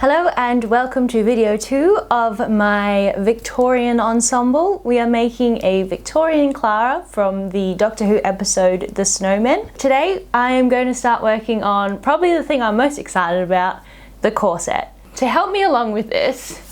Hello and welcome to video 2 of my Victorian ensemble. We are making a Victorian Clara from the Doctor Who episode The Snowmen. Today I am going to start working on probably the thing I'm most excited about, the corset. To help me along with this,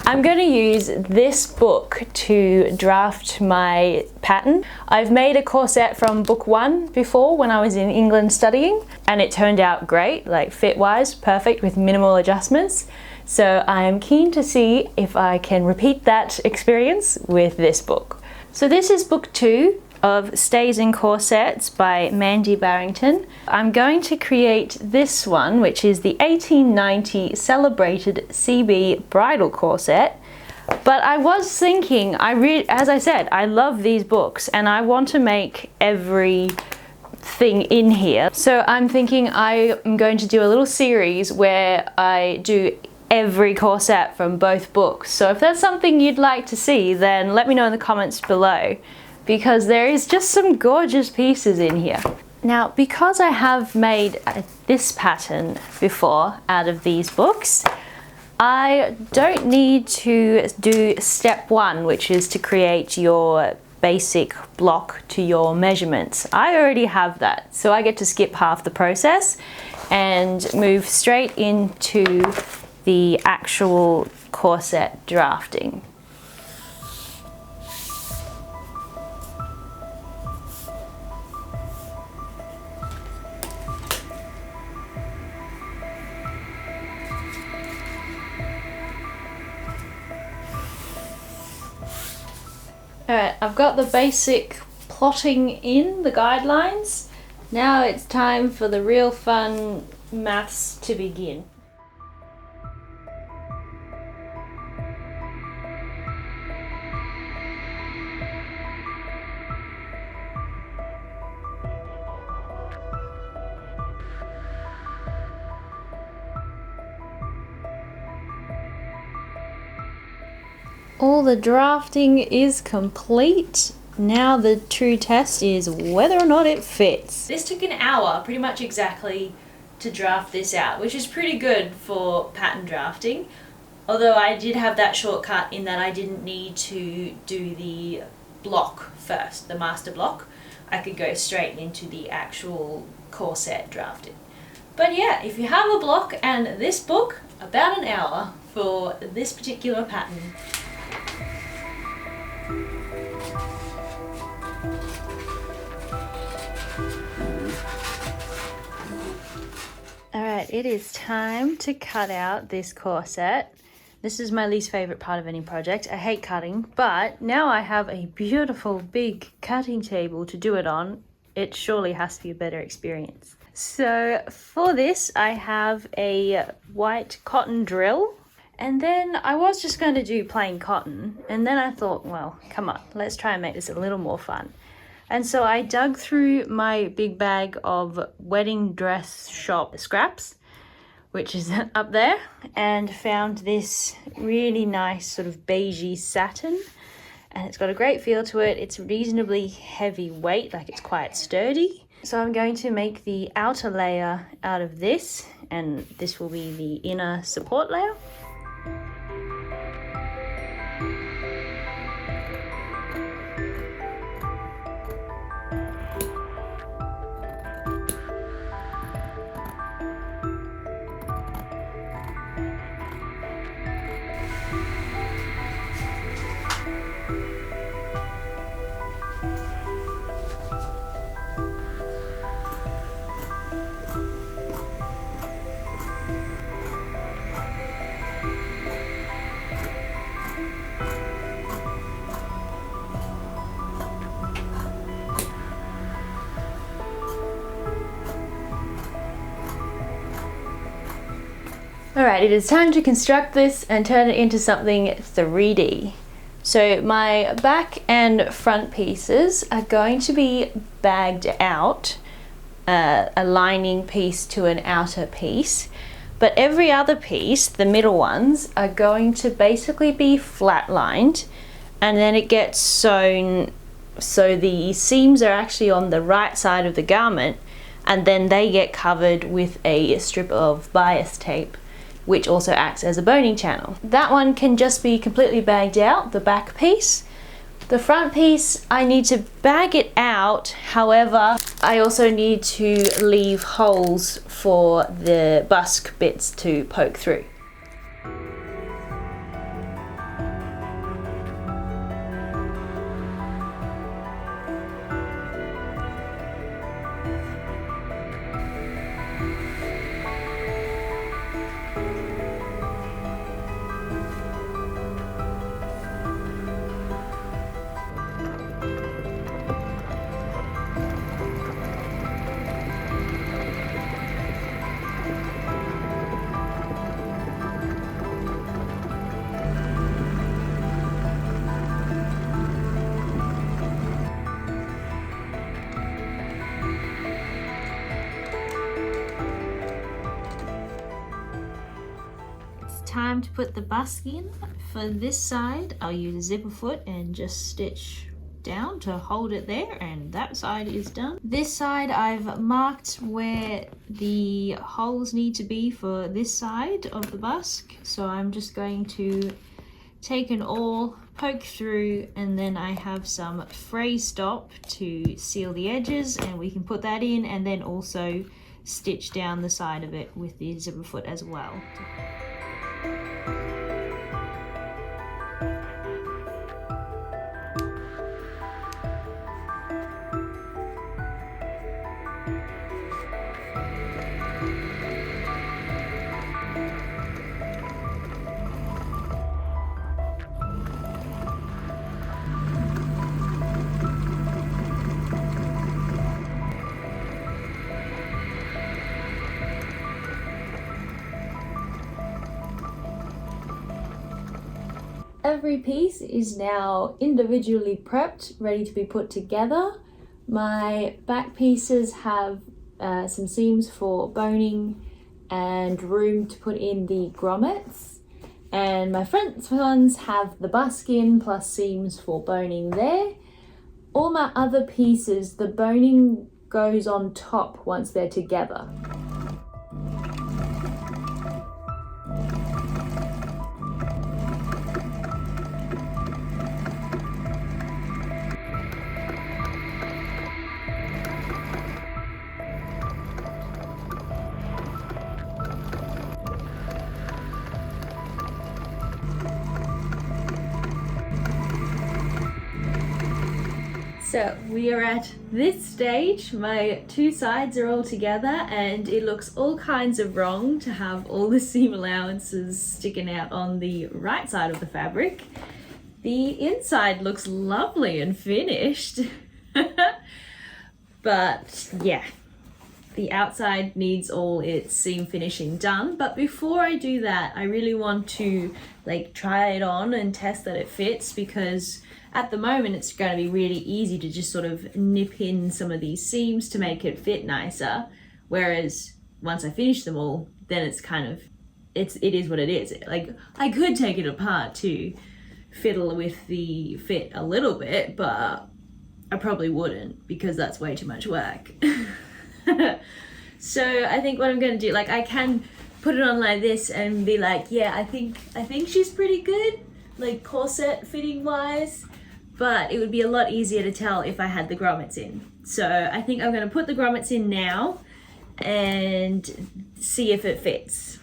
I'm going to use this book to draft my pattern. I've made a corset from book 1 before when I was in England studying, and it turned out great, like fit-wise, perfect with minimal adjustments. So I am keen to see if I can repeat that experience with this book. So this is book 2 of Stays and Corsets by Mandy Barrington. I'm going to create this one, which is the 1890 celebrated CB bridal corset. But I was thinking, as I said, I love these books and I want to make every thing in here. So I'm thinking I am going to do a little series where I do every corset from both books. So if that's something you'd like to see, then let me know in the comments below, because there is just some gorgeous pieces in here. Now, because I have made this pattern before out of these books, I don't need to do step 1, which is to create your basic block to your measurements. I already have that, so I get to skip half the process and move straight into the actual corset drafting. Alright, I've got the basic plotting in, the guidelines. Now it's time for the real fun maths to begin. All the drafting is complete. Now the true test is whether or not it fits. This took an hour, pretty much exactly, to draft this out, which is pretty good for pattern drafting. Although I did have that shortcut in that I didn't need to do the block first, the master block. I could go straight into the actual corset drafting. But yeah, if you have a block and this book, about an hour for this particular pattern. Alright, it is time to cut out this corset. This is my least favourite part of any project. I hate cutting, but now I have a beautiful big cutting table to do it on. It surely has to be a better experience. So for this, I have a white cotton drill. And then I was just going to do plain cotton, and then I thought, well, come on, let's try and make this a little more fun. And so I dug through my big bag of wedding dress shop scraps, which is up there, and found this really nice sort of beigey satin, and it's got a great feel to it. It's reasonably heavy weight, like it's quite sturdy. So I'm going to make the outer layer out of this, and this will be the inner support layer. Alright, it is time to construct this and turn it into something 3D. So my back and front pieces are going to be bagged out, a lining piece to an outer piece, but every other piece, the middle ones, are going to basically be flat-lined, and then it gets sewn so the seams are actually on the right side of the garment, and then they get covered with a strip of bias tape which also acts as a boning channel. That one can just be completely bagged out, the back piece. The front piece, I need to bag it out, however, I also need to leave holes for the busk bits to poke through. Time to put the busk in. For this side, I'll use a zipper foot and just stitch down to hold it there, and that side is done. This side I've marked where the holes need to be for this side of the busk, so I'm just going to take an awl, poke through, and then I have some fray stop to seal the edges, and we can put that in and then also stitch down the side of it with the zipper foot as well. Every piece is now individually prepped, ready to be put together. My back pieces have some seams for boning and room to put in the grommets. And my front ones have the busk in plus seams for boning there. All my other pieces, the boning goes on top once they're together. So we are at this stage. My two sides are all together and it looks all kinds of wrong to have all the seam allowances sticking out on the right side of the fabric. The inside looks lovely and finished. But yeah, the outside needs all its seam finishing done. But before I do that, I really want to try it on and test that it fits, because at the moment it's going to be really easy to just sort of nip in some of these seams to make it fit nicer, whereas once I finish them all, then it's kind of, it is what it is. I could take it apart to fiddle with the fit a little bit, but I probably wouldn't, because that's way too much work. So I think what I'm going to do, I can put it on like this and be like, yeah, I think she's pretty good, corset fitting wise, but it would be a lot easier to tell if I had the grommets in. So I think I'm going to put the grommets in now and see if it fits.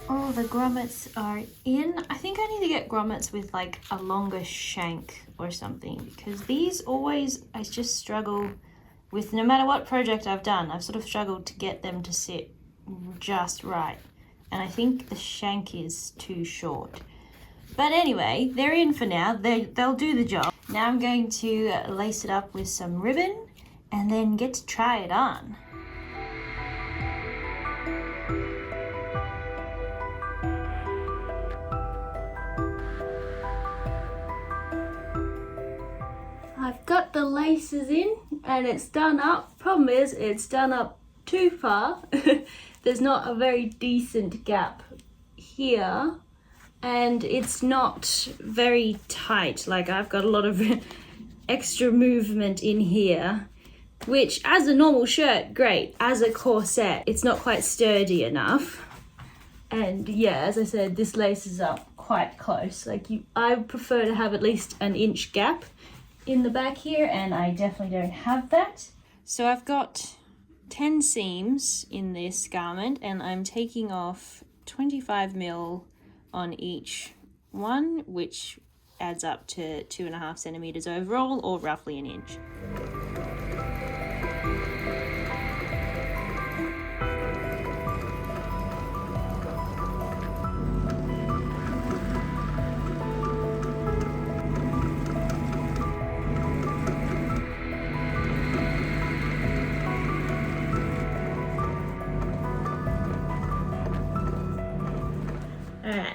Oh, the grommets are in. I think I need to get grommets with a longer shank or something, because these always, I just struggle with, no matter what project I've done, I've sort of struggled to get them to sit just right. And I think the shank is too short. But anyway, they're in for now. They'll do the job. Now I'm going to lace it up with some ribbon and then get to try it on. I've got the laces in and it's done up. Problem is, it's done up too far. There's not a very decent gap here and it's not very tight. Like, I've got a lot of extra movement in here, which as a normal shirt, great. As a corset, it's not quite sturdy enough. And yeah, as I said, this laces up quite close. Like, I prefer to have at least an inch gap in the back here, and I definitely don't have that. So I've got 10 seams in this garment and I'm taking off 25mm on each one, which adds up to 2.5 centimeters overall, or roughly an inch.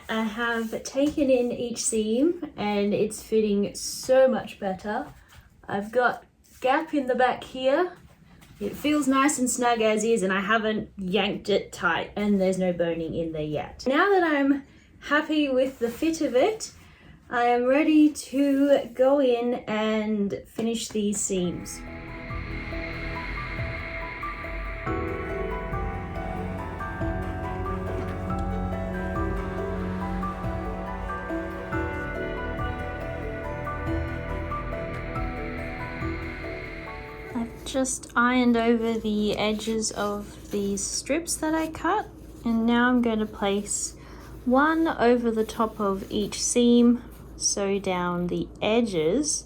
I have taken in each seam and it's fitting so much better. I've got gap in the back here. It feels nice and snug as is, and I haven't yanked it tight and there's no boning in there yet. Now that I'm happy with the fit of it, I am ready to go in and finish these seams. Just ironed over the edges of these strips that I cut, and now I'm going to place one over the top of each seam, sew down the edges,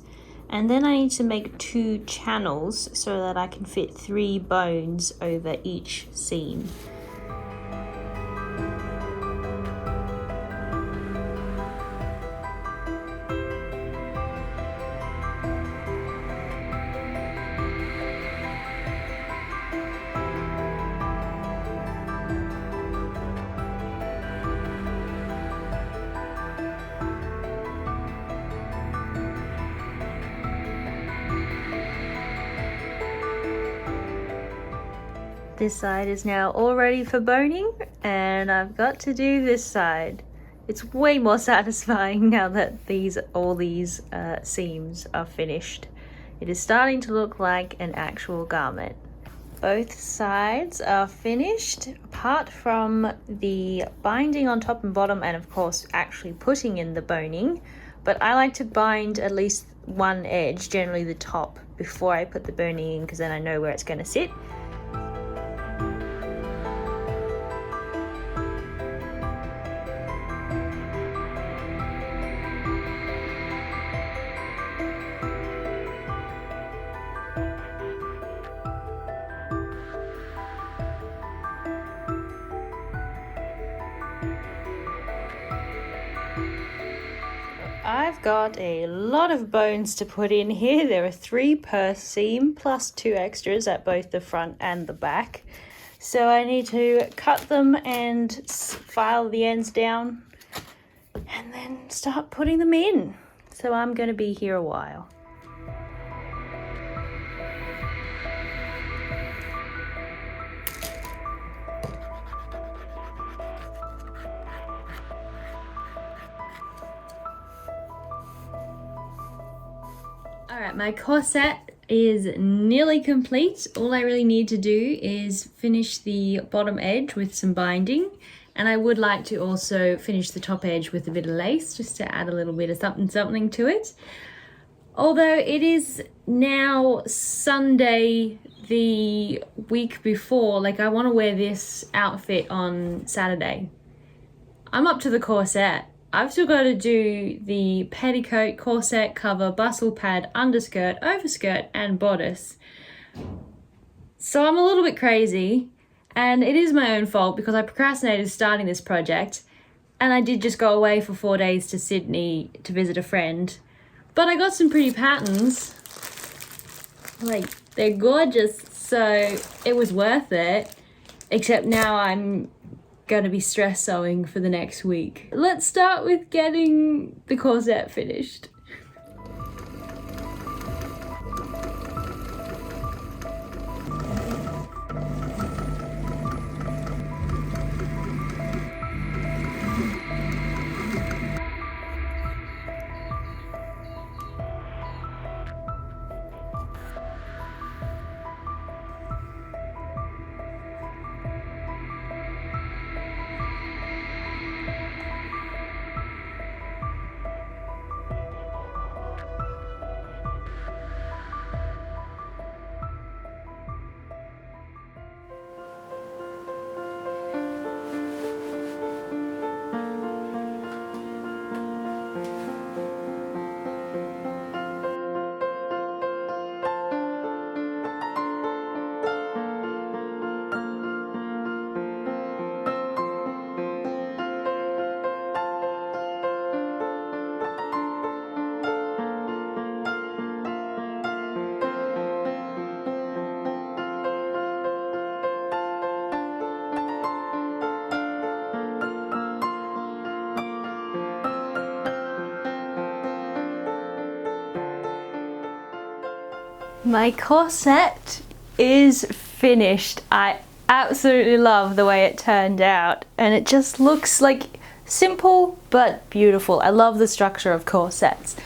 and then I need to make 2 channels so that I can fit 3 bones over each seam. This side is now all ready for boning, and I've got to do this side. It's way more satisfying now that all these seams are finished. It is starting to look like an actual garment. Both sides are finished, apart from the binding on top and bottom, and of course actually putting in the boning. But I like to bind at least one edge, generally the top, before I put the boning in, because then I know where it's going to sit. I've got a lot of bones to put in here. There are 3 per seam plus 2 extras at both the front and the back. So I need to cut them and file the ends down and then start putting them in. So I'm going to be here a while. Alright, my corset is nearly complete. All I really need to do is finish the bottom edge with some binding, and I would like to also finish the top edge with a bit of lace just to add a little bit of something to it. Although it is now Sunday the week before, like, I want to wear this outfit on Saturday. I'm up to the corset. I've still got to do the petticoat, corset, cover, bustle pad, underskirt, overskirt, and bodice. So I'm a little bit crazy, and it is my own fault because I procrastinated starting this project, and I did just go away for 4 days to Sydney to visit a friend. But I got some pretty patterns. Like, they're gorgeous, so it was worth it. Except now I'm gonna be stress sewing for the next week. Let's start with getting the corset finished. My corset is finished. I absolutely love the way it turned out, and it just looks like simple but beautiful. I love the structure of corsets,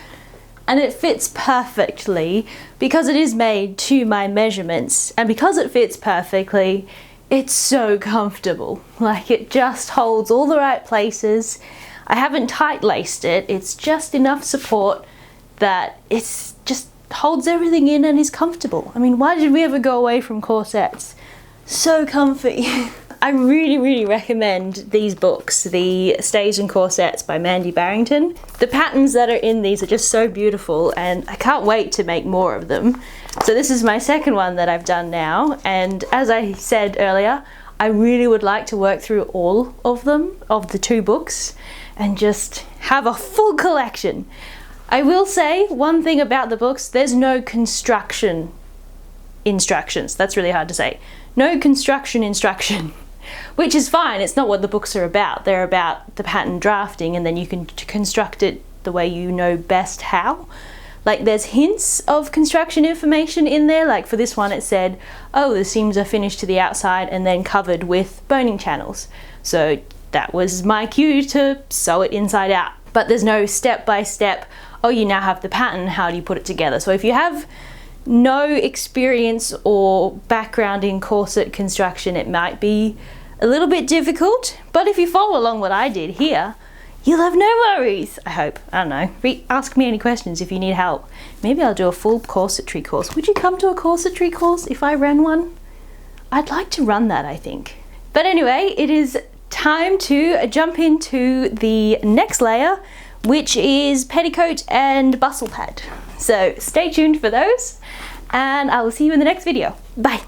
and it fits perfectly because it is made to my measurements, and because it fits perfectly, it's so comfortable. Like, it just holds all the right places. I haven't tight laced it, it's just enough support that it's just holds everything in and is comfortable. I mean, why did we ever go away from corsets? So comfy. I really recommend these books, the Stays and Corsets by Mandy Barrington. The patterns that are in these are just so beautiful, and I can't wait to make more of them. So this is my second one that I've done now, and as I said earlier, I really would like to work through all of them, of the 2 books, and just have a full collection. I will say one thing about the books: there's no construction instructions. That's really hard to say. No construction instruction, which is fine. It's not what the books are about. They're about the pattern drafting, and then you can construct it the way you know best how. Like, there's hints of construction information in there. Like for this one it said, oh, the seams are finished to the outside and then covered with boning channels. So that was my cue to sew it inside out. But there's no step-by-step, oh, you now have the pattern, how do you put it together? So if you have no experience or background in corset construction, it might be a little bit difficult, but if you follow along what I did here, you'll have no worries, I hope. I don't know, ask me any questions if you need help. Maybe I'll do a full corsetry course. Would you come to a corsetry course if I ran one? I'd like to run that, I think. But anyway, it is time to jump into the next layer, which is petticoat and bustle pad. So stay tuned for those, and I will see you in the next video. Bye.